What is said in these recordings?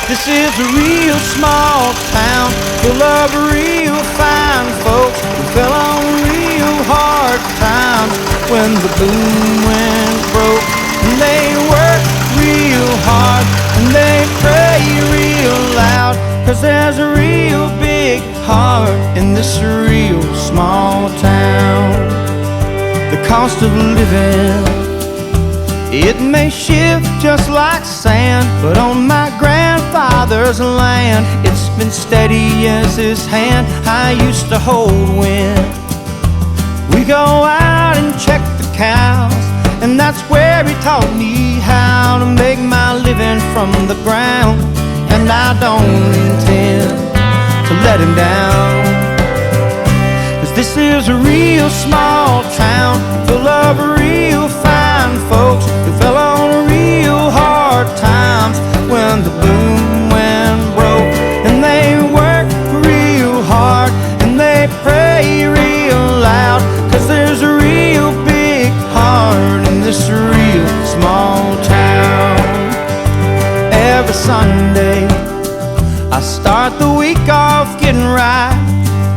This is a real small town full of real fine folks who fell on real hard times when the boom went broke. And they work real hard and they pray real loud, 'cause there's a real big heart in this real small town. The cost of living, it may shift just like sand, but on my grandfather's land, it's been steady as his hand I used to hold when we go out and check the cows. And that's where he taught me how to make my living from the ground. And I don't intend to let him down, 'cause this is a real small town full of real fine folks who fell on real hard times when the boom went broke. And they work real hard and they pray real loud, 'cause there's a real big heart in this real small town. Every Sunday I start the week off getting right,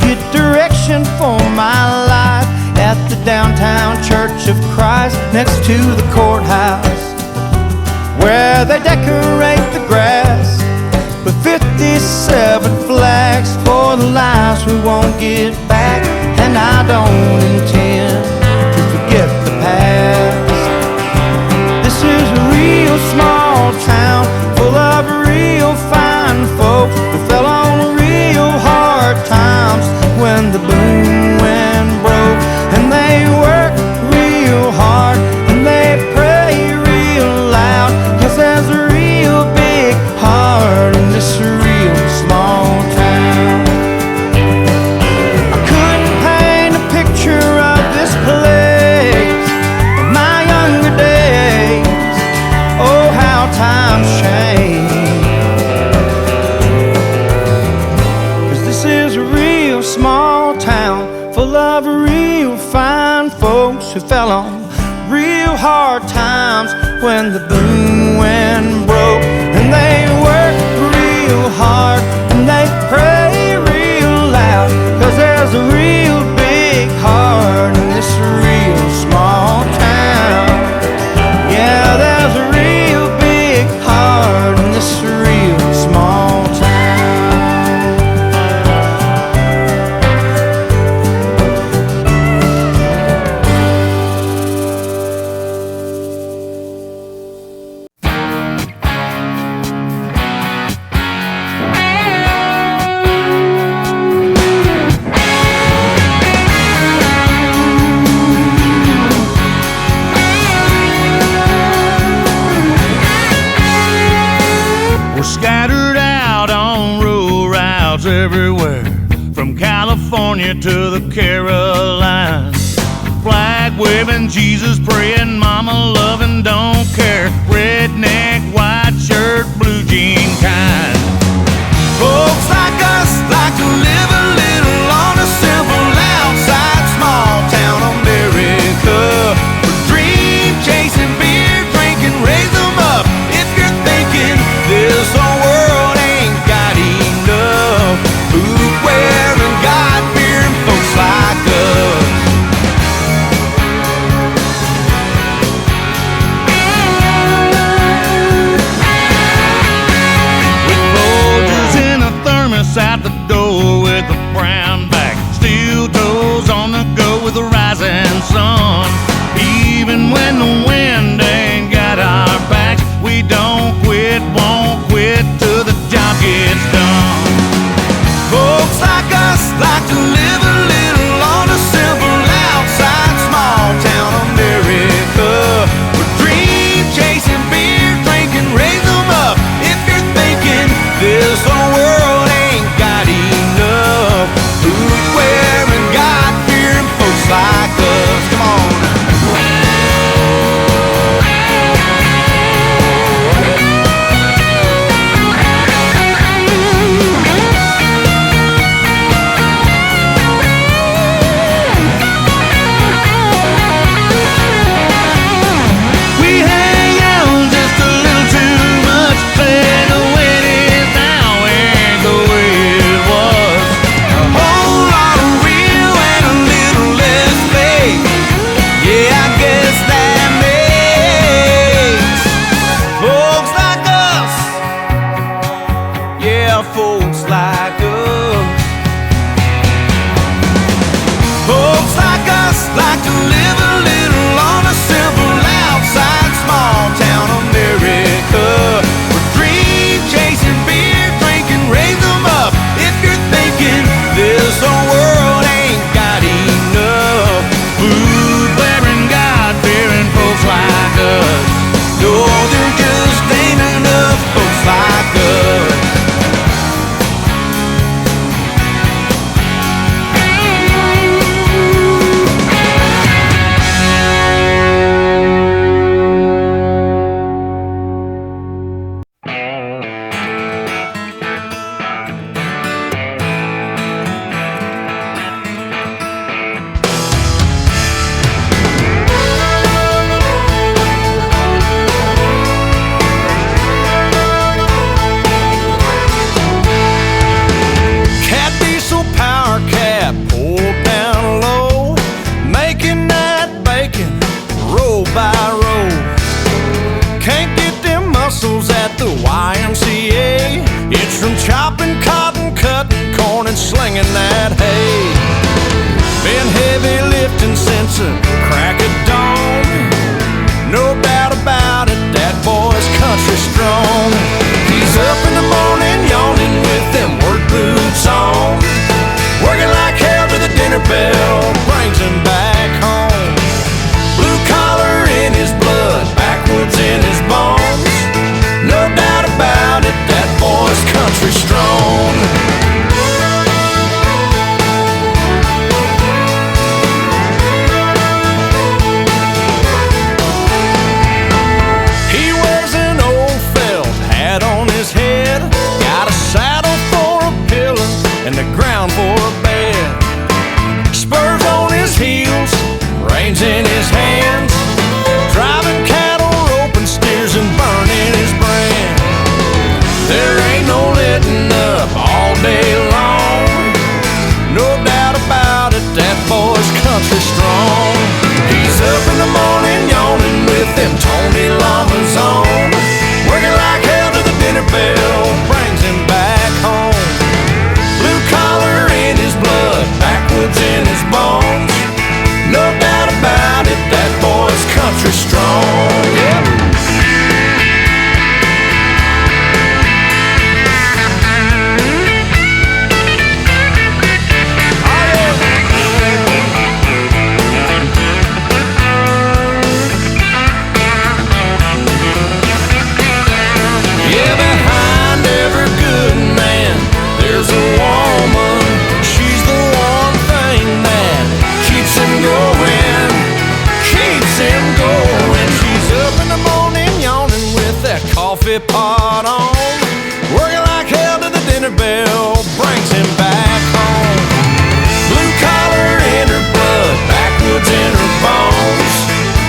get direction for my life at the downtown Church of Christ next to the courthouse, where they decorate the grass with 57 flags for the lives we won't get back. And I don't intend to forget the past. This is a real small town full of real fine folk who fell on real hard times when the boom went broke. And they work real hard and they pray real loud, 'cause there's a real big heart in this real small town. I couldn't paint a picture of this place in my younger days. Oh, how times change, 'cause this is a real small town full of real fine folks who fell on real hard times when the boom went broke. And they work real hard and they pray real loud, 'cause there's a real big heart in this real small town. Yeah, there's a real big heart in this real small town. Scattered out on rural routes everywhere, from California to the Carolinas. Flag waving, Jesus praying, mama loving, don't care. Redneck, white shirt, blue jean kind. Folks like us like to live a little on a simple outside small town America. We're dream chasing, beer drinking, raise them up. If you're thinking this whole world ain't got enough boot wearing, God fearing folks like us. With Folgers in a thermos out the door with a brown back, steel toes on the go with the rising sun. Even when the wind ain't got our backs, we don't quit, won't quit till the job gets done. Folks like us like to live a little on a simple outside small town America. We're dream chasing, beer drinking, raise them up. If you're thinking this whole world ain't got enough boot wearing, God fearing folks like us. Come on. bringing that hay. Been heavy lifting since the crack of dawn. No doubt about it, that boy's country strong. He's up in the morning yawning with them work boots on, working like hell till the dinner bell brings him back home. Blue collar in his blood, backwoods in his bones. No doubt about it, that boy's country strong. He wears an old felt hat on his head, got a saddle for a pillow and the ground for a bed. Spurs on his heels, reins in his hands, driving cattle, roping steers and burning his brand. There ain't no letting up all day long. No doubt about it, that boy's country strong. He's up in the morning yawning with them Tony Llamas on, working like hell till the dinner bell brings him back home. Blue collar in his blood, backwoods in his bones. No doubt about it, that boy's country strong. Yeah. Yeah, behind every good man, there's a woman. She's the one thing that keeps him going, keeps him going. She's up in the morning yawning with that coffee pot on, working like hell till the dinner bell brings him back home. Blue collar in her blood, backwoods in her bones.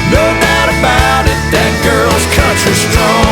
No doubt about it, that girl's country strong.